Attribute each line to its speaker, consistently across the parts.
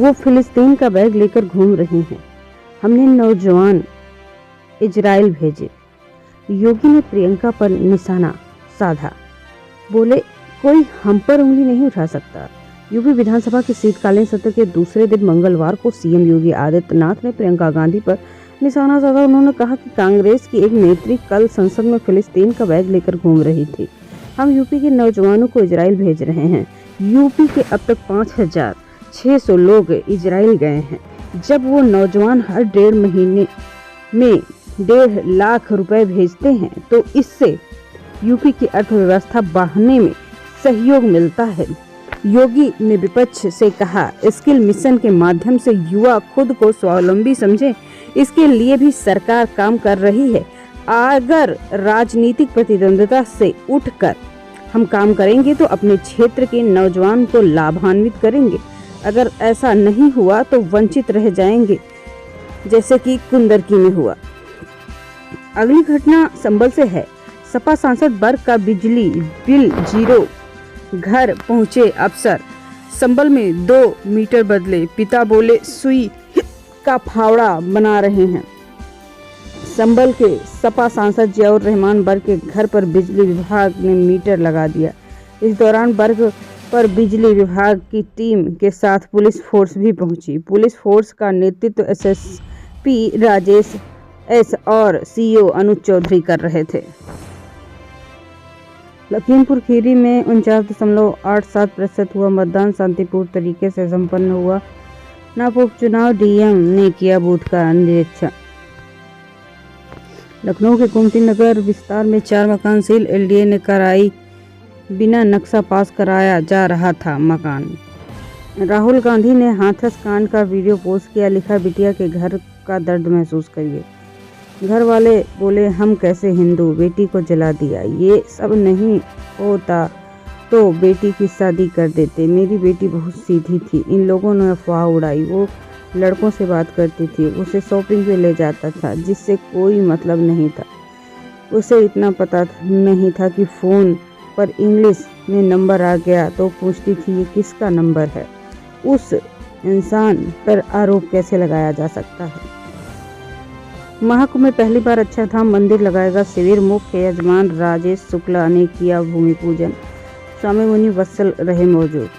Speaker 1: वो फिलिस्तीन का बैग लेकर घूम रही हैं। हमने नौजवान इजराइल भेजे। योगी ने प्रियंका पर निशाना साधा, बोले कोई हम पर उंगली नहीं उठा सकता। यूपी विधानसभा के शीतकालीन सत्र के दूसरे दिन मंगलवार को सीएम योगी आदित्यनाथ ने प्रियंका गांधी पर निशाना साधा। उन्होंने कहा कि कांग्रेस की एक नेत्री कल संसद में फिलिस्तीन का बैग लेकर घूम रही थी। हम यूपी के नौजवानों को इजराइल भेज रहे हैं। यूपी के अब तक 5,600 लोग इजराइल गए हैं। जब वो नौजवान हर 1.5 महीने में 1.5 लाख रुपए भेजते हैं तो इससे यूपी की अर्थव्यवस्था बढ़ने में सहयोग मिलता है। योगी ने विपक्ष से कहा, स्किल मिशन के माध्यम से युवा खुद को स्वावलंबी समझे, इसके लिए भी सरकार काम कर रही है। अगर राजनीतिक प्रतिद्वंद्विता से उठकर हम काम करेंगे तो अपने क्षेत्र के नौजवान को लाभान्वित करेंगे। अगर ऐसा नहीं हुआ तो वंचित रह जाएंगे, जैसे कि कुंदरकी में हुआ। अगली घटना संभल से है। सपा सांसद वर्ग का बिजली बिल जीरो, घर पहुंचे अफसर। संभल में 2 मीटर बदले, पिता बोले सुई का फावड़ा बना रहे हैं। संभल के सपा सांसद जियाउर रहमान वर्ग के घर पर बिजली विभाग ने मीटर लगा दिया। इस दौरान वर्ग पर बिजली विभाग की टीम के साथ पुलिस फोर्स भी पहुंची। पुलिस फोर्स का नेतृत्व एसएसपी राजेश एस और सीओ अनुज चौधरी कर रहे थे। लखीमपुर खीरी में 49.87% हुआ मतदान शांतिपूर्ण तरीके से संपन्न हुआ। नाप उपचुनाव डीएम ने किया बूथ का निरीक्षण। लखनऊ के गोमती नगर विस्तार में 4 मकान सील, एलडीए ने कराई, बिना नक्शा पास कराया जा रहा था मकान। राहुल गांधी ने हाथरस कांड का वीडियो पोस्ट किया, लिखा बिटिया के घर का दर्द महसूस करिए। घर वाले बोले हम कैसे हिंदू, बेटी को जला दिया। ये सब नहीं होता तो बेटी की शादी कर देते। मेरी बेटी बहुत सीधी थी, इन लोगों ने अफवाह उड़ाई। वो लड़कों से बात करती थी, उसे शॉपिंग पे ले जाता था जिससे कोई मतलब नहीं था। उसे इतना पता नहीं था कि फ़ोन पर इंग्लिश में नंबर आ गया तो पूछती थी ये किसका नंबर है। उस इंसान पर आरोप कैसे लगाया जा सकता है। महाकुंभ में पहली बार अच्छा धाम मंदिर लगाएगा शिविर, मुख्य यजमान राजेश शुक्ला ने किया भूमि पूजन। स्वामी मुनि वत्सल रहे मौजूद।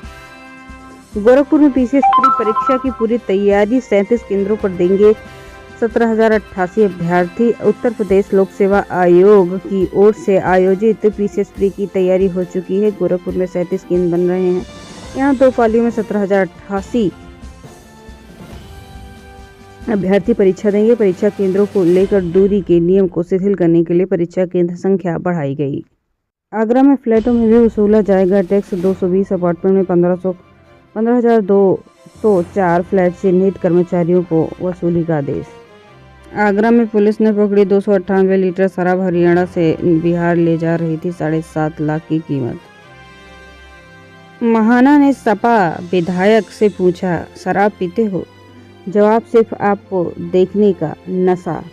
Speaker 1: गोरखपुर में पीसीएस प्री परीक्षा की पूरी तैयारी, 37 केंद्रों पर देंगे 17,088 अभ्यर्थी। उत्तर प्रदेश लोक सेवा आयोग की ओर से आयोजित पीसीएस प्री की तैयारी हो चुकी है। गोरखपुर में 37 केंद्र बन रहे हैं। यहाँ 2 पालियों में 17,088 अभ्यर्थी परीक्षा देंगे। परीक्षा केंद्रों को लेकर दूरी के नियम को शिथिल करने के लिए परीक्षा केंद्र संख्या बढ़ाई गई। आगरा में फ्लैटों में भी वसूला जाएगा टैक्स। 220 अपार्टमेंट में 15,204 फ्लैट चिन्हित कर्मचारियों को वसूली का आदेश। आगरा में पुलिस ने पकड़ी 298 लीटर शराब, हरियाणा से बिहार ले जा रही थी। 7.5 लाख की कीमत। महाना ने सपा विधायक से पूछा, शराब पीते हो? जवाब, सिर्फ आपको देखने का नशा।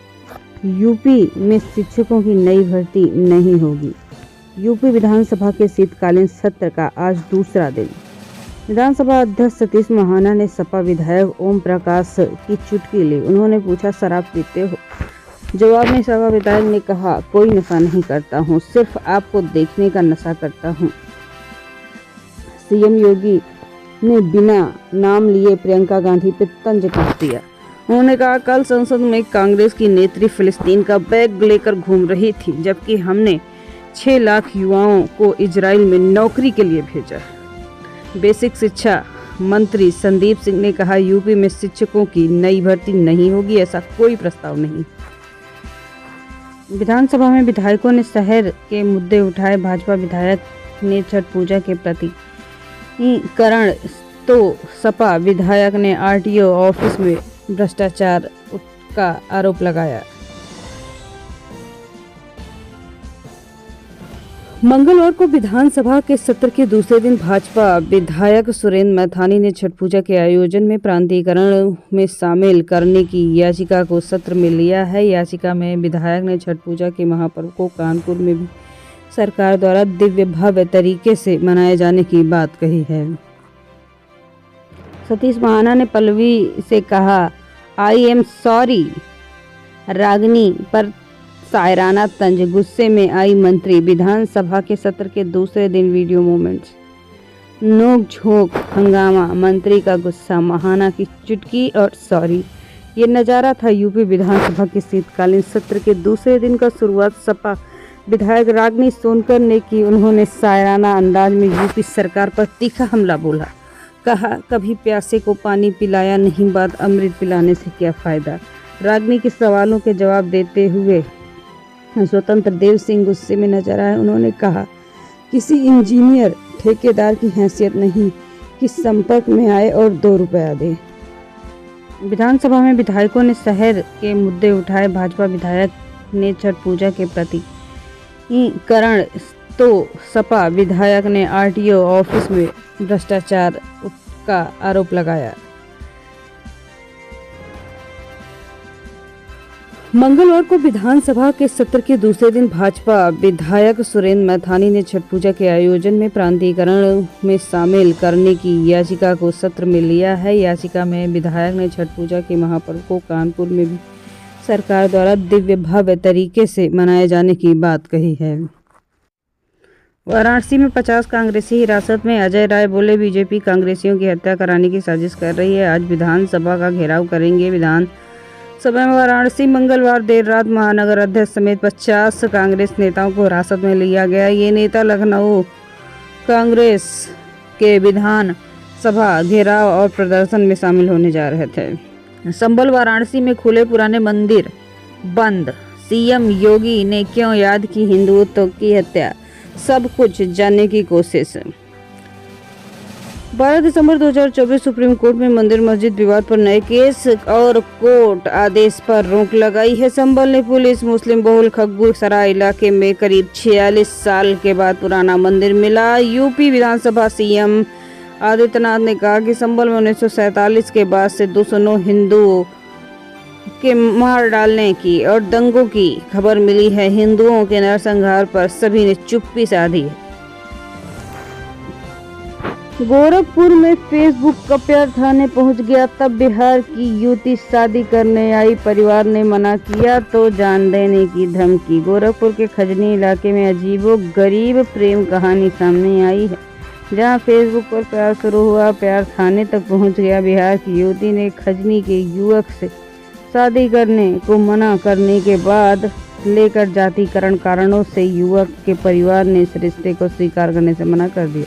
Speaker 1: यूपी में शिक्षकों की नई भर्ती नहीं होगी। यूपी विधानसभा के शीतकालीन सत्र का आज दूसरा दिन। विधानसभा अध्यक्ष सतीश महाना ने सपा विधायक ओम प्रकाश की चुटकी ली। उन्होंने पूछा, शराब पीते हो? जवाब में सपा विधायक ने कहा, कोई नशा नहीं करता हूँ, सिर्फ आपको देखने का नशा करता हूँ। सीएम योगी ने बिना नाम लिए प्रियंका गांधी पर तंज कस दिया। उन्होंने कहा, कल संसद में कांग्रेस की नेत्री फिलिस्तीन का बैग लेकर घूम रही थी, जबकि हमने 6 लाख युवाओं को इजराइल में नौकरी के लिए भेजा। बेसिक शिक्षा मंत्री संदीप सिंह ने कहा, यूपी में शिक्षकों की नई भर्ती नहीं होगी, ऐसा कोई प्रस्ताव नहीं। विधानसभा में विधायकों ने शहर के मुद्दे उठाए। भाजपा विधायक ने छठ पूजा के प्रतिकरण तो सपा विधायक ने आरटीओ ऑफिस में भ्रष्टाचार का आरोप लगाया। मंगलवार को विधानसभा के सत्र के दूसरे दिन भाजपा विधायक सुरेंद्र मैथानी ने छठ पूजा के आयोजन में प्रांतीयकरण में शामिल करने की याचिका को सत्र में लिया है। याचिका में विधायक ने छठ पूजा के महापर्व को कानपुर में भी सरकार द्वारा दिव्य भव्य तरीके से मनाए जाने की बात कही है। सतीश महाना ने पल्लवी से कहा, आई एम सॉरी। रागनी पर शायराना तंज, गुस्से में आई मंत्री। विधानसभा के सत्र के दूसरे दिन वीडियो मोमेंट्स, नोक झोंक, हंगामा, मंत्री का गुस्सा, महाना की चुटकी और सॉरी। ये नज़ारा था यूपी विधानसभा के शीतकालीन सत्र के दूसरे दिन का। शुरुआत सपा विधायक रागनी सोनकर ने की। उन्होंने शायराना अंदाज में यूपी सरकार पर तीखा हमला बोला। कहा, कभी प्यासे को पानी पिलाया नहीं, बाद अमृत पिलाने से क्या फ़ायदा। रागनी के सवालों के जवाब देते हुए स्वतंत्र देव सिंह गुस्से में नजर आए। उन्होंने कहा, किसी इंजीनियर ठेकेदार की हैसियत नहीं कि संपर्क में आए और 2 रुपया दे। विधानसभा में विधायकों ने शहर के मुद्दे उठाए। भाजपा विधायक ने छठ पूजा के प्रतिकरण तो सपा विधायक ने आरटीओ ऑफिस में भ्रष्टाचार का आरोप लगाया। मंगलवार को विधानसभा के सत्र के दूसरे दिन भाजपा विधायक सुरेंद्र मैथानी ने छठ पूजा के आयोजन में प्रांतीयकरण में शामिल करने की याचिका को सत्र में लिया है। याचिका में विधायक ने छठ पूजा के महापर्व को कानपुर में भी सरकार द्वारा दिव्य भव्य तरीके से मनाए जाने की बात कही है। वाराणसी में 50 कांग्रेसी हिरासत में। अजय राय बोले, बीजेपी कांग्रेसियों की हत्या कराने की साजिश कर रही है। आज विधानसभा का घेराव करेंगे। विधानसभा में वाराणसी मंगलवार देर रात महानगर अध्यक्ष समेत 50 कांग्रेस नेताओं को हिरासत में लिया गया। ये नेता लखनऊ कांग्रेस के विधानसभा घेराव और प्रदर्शन में शामिल होने जा रहे थे। संभल वाराणसी में खुले पुराने मंदिर बंद। सीएम योगी ने क्यों याद की हिंदुत्व की हत्या, सब कुछ जानने की कोशिश। 12 दिसंबर 2024 सुप्रीम कोर्ट में मंदिर मस्जिद विवाद पर नए केस और कोर्ट आदेश पर रोक लगाई है। संभल ने पुलिस मुस्लिम बहुल खगबू सराय इलाके में करीब 46 साल के बाद पुराना मंदिर मिला। यूपी विधानसभा सीएम आदित्यनाथ ने कहा कि संभल में 1947 के बाद से 209 हिंदुओं के मार डालने की और दंगों की खबर मिली है। हिंदुओं के नरसंहार पर सभी ने चुप्पी साधी है। गोरखपुर में फेसबुक का प्यार थाने पहुंच गया, तब बिहार की युवती शादी करने आई, परिवार ने मना किया तो जान देने की धमकी। गोरखपुर के खजनी इलाके में अजीबो गरीब प्रेम कहानी सामने आई है, जहां फेसबुक पर प्यार शुरू हुआ, प्यार थाने तक पहुंच गया। बिहार की युवती ने खजनी के युवक से शादी करने को मना करने के बाद लेकर जातिकरण कारणों से युवक के परिवार ने इस रिश्ते को स्वीकार करने से मना कर दिया,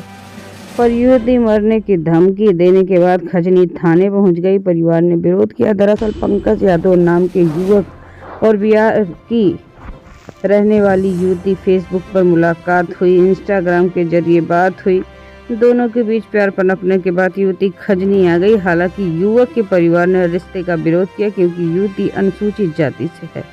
Speaker 1: पर युवती मरने की धमकी देने के बाद खजनी थाने पहुंच गई। परिवार ने विरोध किया। दरअसल पंकज यादव नाम के युवक और बिहार की रहने वाली युवती फेसबुक पर मुलाकात हुई, इंस्टाग्राम के जरिए बात हुई। दोनों के बीच प्यार पनपने के बाद युवती खजनी आ गई। हालांकि युवक के परिवार ने रिश्ते का विरोध किया क्योंकि युवती अनुसूचित जाति से है।